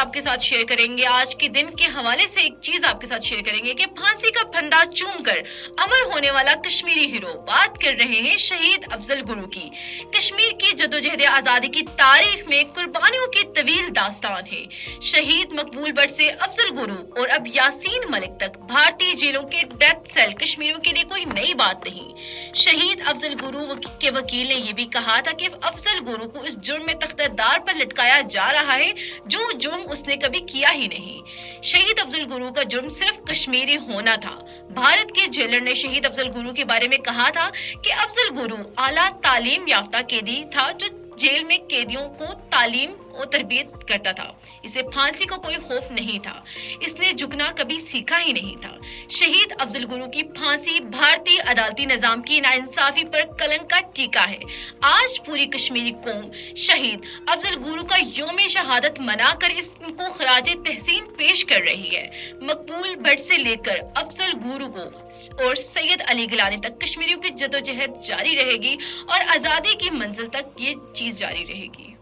آپ کے ساتھ شیئر کریں گے. آج کے دن کے حوالے سے ایک چیز آپ کے ساتھ شیئر کریں گے کہ پھانسی کا پھندا چوم کر امر ہونے والا کشمیری ہیرو. بات کر رہے ہیں شہید افضل گرو کی. کشمیر کی جدوجہد آزادی کی تاریخ میں قربانیوں کی طویل داستان ہے. شہید مقبول بٹ سے افضل گرو اور اب یاسین ملک تک بھارتی جیلوں کے ڈیتھ سیل کشمیریوں کے لیے کوئی نئی بات نہیں. شہید افضل گرو کے وکیل نے یہ بھی کہا تھا کہ افضل گرو کو اس جرم میں تختہ دار پر لٹکایا جا رہا ہے جو جرم اس نے کبھی کیا ہی نہیں. شہید افضل گرو کا جرم صرف کشمیری ہونا تھا. بھارت کے جیلر نے شہید افضل گرو کے بارے میں کہا تھا کہ افضل گرو اعلیٰ تعلیم یافتہ قیدی تھا جو جیل میں قیدیوں کو تعلیم و تربیت کرتا تھا. اسے پھانسی کا کوئی خوف نہیں تھا. اس نے جھکنا کبھی سیکھا ہی نہیں تھا. شہید افضل گرو کی پھانسی بھارتی عدالتی نظام کی ناانصافی پر کلنک کا ٹیکا ہے. آج پوری کشمیری قوم شہید افضل گرو کا یوم شہادت منا کر ان کو خراج تحسین پیش کر رہی ہے. مقبول بٹ سے لے کر افضل گرو کو اور سید علی گیلانی تک کشمیریوں کی جدوجہد جاری رہے گی اور آزادی کی منزل تک یہ چیز جاری رہے گی.